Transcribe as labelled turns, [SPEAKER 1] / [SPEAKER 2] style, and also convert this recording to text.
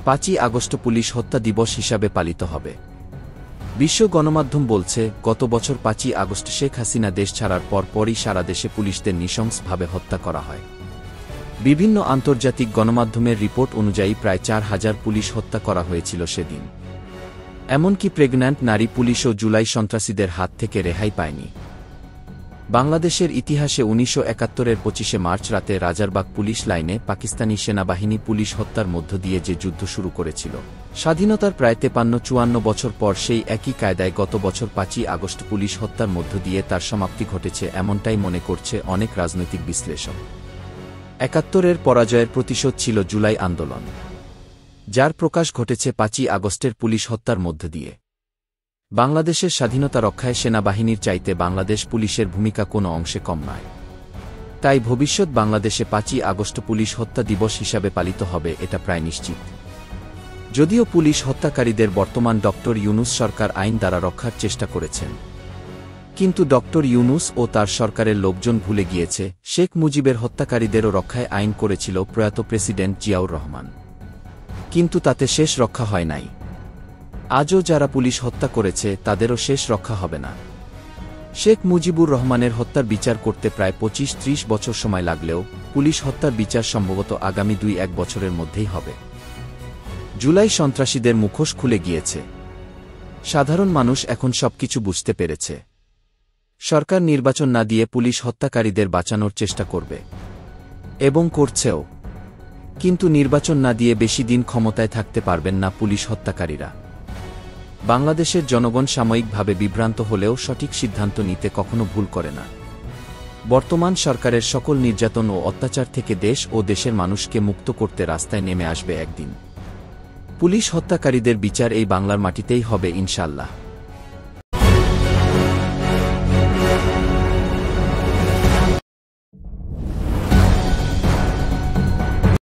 [SPEAKER 1] 5ই August police হত্যা দিবস হিসাবে পালিত হবে। বিশ্ব গণমাধ্যম বলছে, গত বছর 5ই আগস্ট শেখ হাসিনা দেশ ছাড়ার পরই সারা দেশে পুলিশদের নৃশংসভাবে হত্যা করা হয়। বিভিন্ন আন্তর্জাতিক গণমাধ্যমের রিপোর্ট অনুযায়ী প্রায় 4,000 পুলিশ হত্যা করা হয়েছিল সেদিন। এমনকি প্রেগন্যান্ট নারী পুলিশও জুলাই সন্ত্রাসীদের হাত থেকে রেহাই পায়নি। বাংলাদেশের ইতিহাসে 1971-এর 25শে মার্চ রাতে রাজারবাগ পুলিশ লাইনে পাকিস্তানি সেনাবাহিনী পুলিশ হত্যার মধ্য দিয়ে যে যুদ্ধ শুরু করেছিল, স্বাধীনতার প্রায় 53-54 বছর পর সেই একই কায়দায় গত বছর 5ই আগস্ট পুলিশ হত্যার মধ্য দিয়ে তার সমাপ্তি ঘটেছে, এমনটাই মনে করছে অনেক রাজনৈতিক বিশ্লেষক। 71-এর পরাজয়ের প্রতিশোধ ছিল জুলাই আন্দোলন, যার প্রকাশ ঘটেছে 5ই আগস্টের পুলিশ হত্যার মধ্য দিয়ে। বাংলাদেশের স্বাধীনতা রক্ষায় সেনাবাহিনীর চাইতে বাংলাদেশ পুলিশের ভূমিকা কোনো অংশে কম নয়। তাই ভবিষ্যৎ বাংলাদেশে 5ই আগস্ট পুলিশ হত্যা দিবস হিসাবে পালিত হবে, এটা প্রায় নিশ্চিত। যদিও পুলিশ হত্যাকারীদের বর্তমান ডক্টর ইউনূস সরকার আইন দ্বারা রক্ষার চেষ্টা করেছেন, কিন্তু ডক্টর ইউনূস ও তার সরকারের লোকজন ভুলে গিয়েছে শেখ মুজিবের হত্যাকারীদেরও রক্ষায় আইন করেছিল প্রয়াত প্রেসিডেন্ট জিয়াউর রহমান, কিন্তু তাতে শেষ রক্ষা হয় নাই। আজও যারা পুলিশ হত্যা করেছে তাদেরও শেষ রক্ষা হবে না। শেখ মুজিবুর রহমানের হত্যার বিচার করতে প্রায় 25-30 বছর সময় লাগলেও পুলিশ হত্যার বিচার সম্ভবত আগামী 2-1 বছরের মধ্যেই হবে। জুলাই সন্ত্রাসীদের মুখোশ খুলে গিয়েছে। সাধারণ মানুষ এখন সবকিছু বুঝতে পেরেছে। সরকার নির্বাচন না দিয়ে পুলিশ হত্যাকারীদের বাঁচানোর চেষ্টা করবে, এবং করছেও। কিন্তু নির্বাচন না দিয়ে বেশি দিন ক্ষমতায় থাকতে পারবেন না পুলিশ হত্যাকারীরা। বাংলাদেশের জনগণ সাময়িকভাবে বিভ্রান্ত হলেও সঠিক সিদ্ধান্ত নিতে কখনো ভুল করে না। বর্তমান সরকারের সকল নির্যাতন ও অত্যাচার থেকে দেশ ও দেশের মানুষকে মুক্ত করতে রাস্তায় নেমে আসবে একদিন। পুলিশ হত্যাকারীদের বিচার এই বাংলার মাটিতেই হবে ইনশাআল্লাহ।